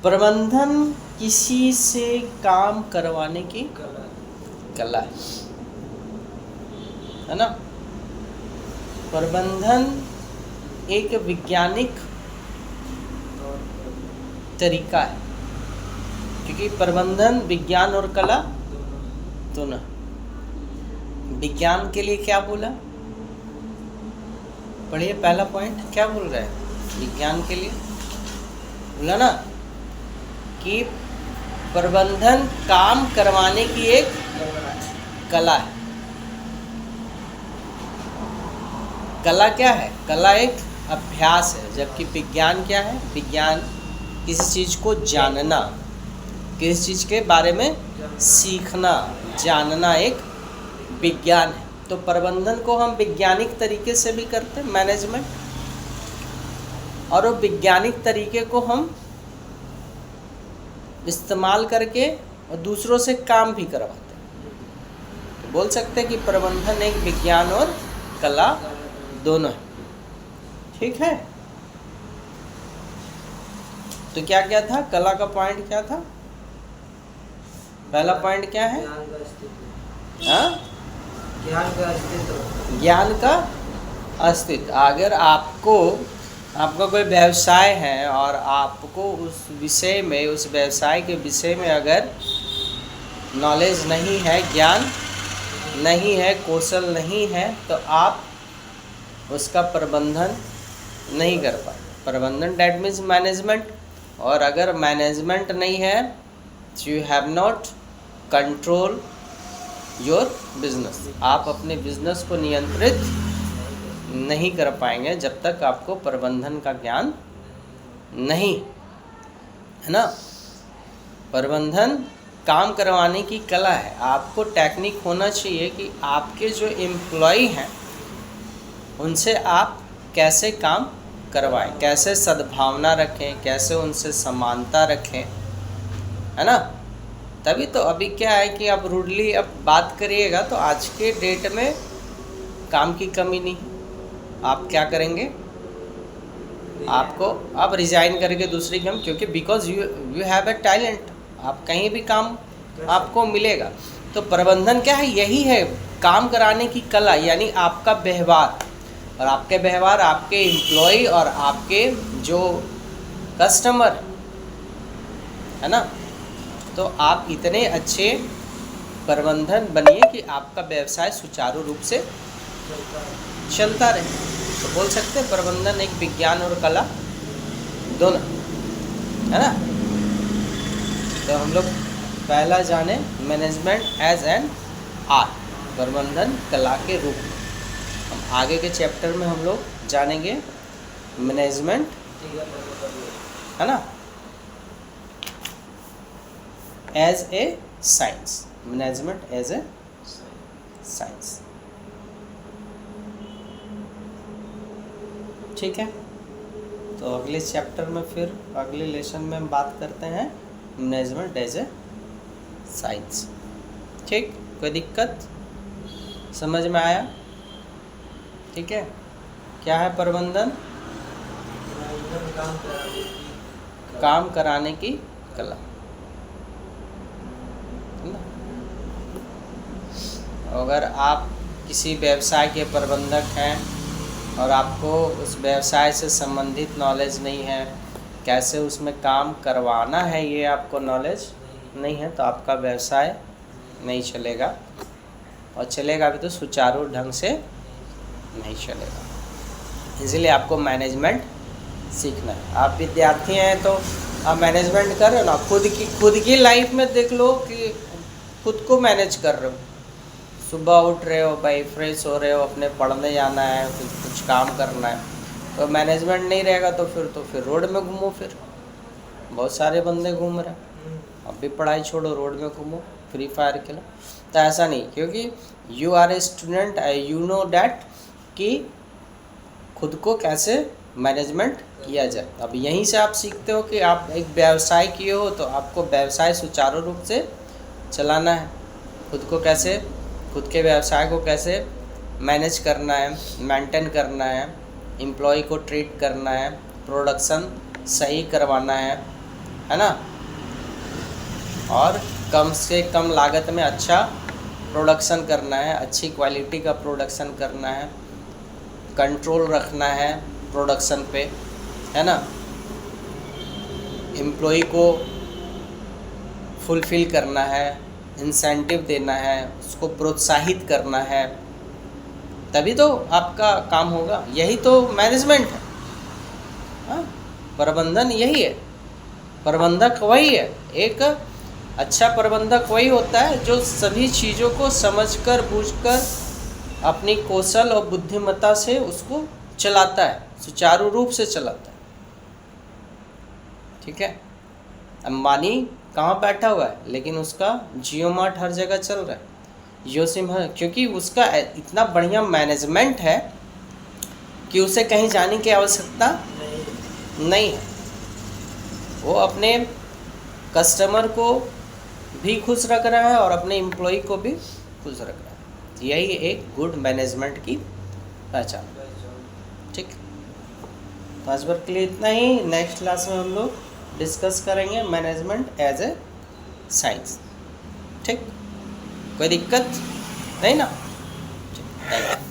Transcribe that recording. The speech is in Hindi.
प्रबंधन किसी से काम करवाने की कला है ना। प्रबंधन एक वैज्ञानिक तरीका है, क्योंकि प्रबंधन विज्ञान और कला दोनों। विज्ञान के लिए क्या बोला, पढ़िए पहला पॉइंट क्या बोल रहा है। विज्ञान के लिए बोला ना कि प्रबंधन काम करवाने की एक कला है। कला क्या है, कला एक अभ्यास है, जबकि विज्ञान क्या है, विज्ञान किसी चीज़ को जानना, किसी चीज़ के बारे में सीखना जानना एक विज्ञान है। तो प्रबंधन को हम वैज्ञानिक तरीके से भी करते हैं, मैनेजमेंट, और वो वैज्ञानिक तरीके को हम इस्तेमाल करके और दूसरों से काम भी करवाते हैं। तो बोल सकते हैं कि प्रबंधन एक विज्ञान और कला दोनों है। ठीक है, तो क्या क्या था, कला का पॉइंट क्या था, पहला पॉइंट क्या है, ज्ञान का अस्तित्व। अगर आपका कोई व्यवसाय है और आपको उस विषय में, उस व्यवसाय के विषय में अगर नॉलेज नहीं है, ज्ञान नहीं है, कौशल नहीं है, तो आप उसका प्रबंधन नहीं कर पाए। प्रबंधन डैट मीन्स मैनेजमेंट, और अगर मैनेजमेंट नहीं है तो you have not control your business. आप अपने बिजनेस को नियंत्रित नहीं कर पाएंगे जब तक आपको प्रबंधन का ज्ञान नहीं है ना। प्रबंधन काम करवाने की कला है। आपको टेक्निक होना चाहिए कि आपके जो एम्प्लॉय हैं उनसे आप कैसे काम करवाएं, कैसे सद्भावना रखें, कैसे उनसे समानता रखें, है ना। तभी तो अभी क्या है कि आप रूडली अब बात करिएगा तो आज के डेट में काम की कमी नहीं। आप क्या करेंगे, आपको आप रिजाइन करके दूसरी काम, क्योंकि because you have a talent, आप कहीं भी काम आपको मिलेगा। तो प्रबंधन क्या है, यही है काम कराने की कला, यानी आपका व्यवहार, और आपके व्यवहार आपके एम्प्लॉय और आपके जो कस्टमर है ना, तो आप इतने अच्छे प्रबंधन बनिए कि आपका व्यवसाय सुचारू रूप से चलता रहे। तो बोल सकते हैं प्रबंधन एक विज्ञान और कला दोनों है ना। तो हम लोग पहला जाने मैनेजमेंट एज एन आर्ट, प्रबंधन कला के रूप में। हम आगे के चैप्टर में हम लोग जानेंगे मैनेजमेंट, है ना, as a science, management as a science. ठीक है, तो अगले चैप्टर में फिर अगले लेसन में हम बात करते हैं मैनेजमेंट एज ए साइंस। ठीक, कोई दिक्कत, समझ में आया? ठीक है, क्या है प्रबंधन? काम कराने की कला। अगर आप किसी व्यवसाय के प्रबंधक हैं और आपको उस व्यवसाय से संबंधित नॉलेज नहीं है, कैसे उसमें काम करवाना है ये आपको नॉलेज नहीं है, तो आपका व्यवसाय नहीं चलेगा, और चलेगा भी तो सुचारू ढंग से नहीं चलेगा। इसलिए आपको मैनेजमेंट सीखना है। आप विद्यार्थी हैं तो आप मैनेजमेंट कर रहे हो ना, खुद की लाइफ में देख लो कि खुद को मैनेज कर रहे हो। सुबह उठ रहे हो भाई, फ्रेश हो रहे हो, अपने पढ़ने जाना है, कुछ काम करना है, तो मैनेजमेंट नहीं रहेगा तो फिर रोड में घूमो। फिर बहुत सारे बंदे घूम रहे हैं, अब भी पढ़ाई छोड़ो, रोड में घूमो, फ्री फायर खेलो। तो ऐसा नहीं, क्योंकि you are a student, you know that कि खुद को कैसे मैनेजमेंट किया जाए। अब यहीं से आप सीखते हो कि आप एक व्यवसाय किए हो तो आपको व्यवसाय सुचारू रूप से चलाना है। खुद के व्यवसाय को कैसे मैनेज करना है, मेंटेन करना है, एम्प्लॉय को ट्रीट करना है, प्रोडक्शन सही करवाना है, है ना, और कम से कम लागत में अच्छा प्रोडक्शन करना है, अच्छी क्वालिटी का प्रोडक्शन करना है, कंट्रोल रखना है प्रोडक्शन पे, है ना, एम्प्लॉय को फुलफ़िल करना है, इंसेंटिव देना है, उसको प्रोत्साहित करना है, तभी तो आपका काम होगा। यही तो मैनेजमेंट है। हाँ, प्रबंधन यही है, प्रबंधक वही है। एक अच्छा प्रबंधक वही होता है जो सभी चीज़ों को समझकर बूझकर अपनी कौशल और बुद्धिमत्ता से उसको चलाता है, सुचारू रूप से चलाता है। ठीक है, अंबानी कहाँ बैठा हुआ है, लेकिन उसका जियो मार्ट हर जगह चल रहा है, जियो सिम है, क्योंकि उसका इतना बढ़िया मैनेजमेंट है कि उसे कहीं जाने की आवश्यकता नहीं है। वो अपने कस्टमर को भी खुश रख रहा है और अपने एम्प्लॉय को भी खुश रख रहा है। यही एक गुड मैनेजमेंट की पहचान। ठीक, तो आज भर के लिए इतना ही। नेक्स्ट क्लास में हम लोग डिस्कस करेंगे मैनेजमेंट एज ए साइंस। ठीक, कोई दिक्कत नहीं ना? ठीक, थैंक यू।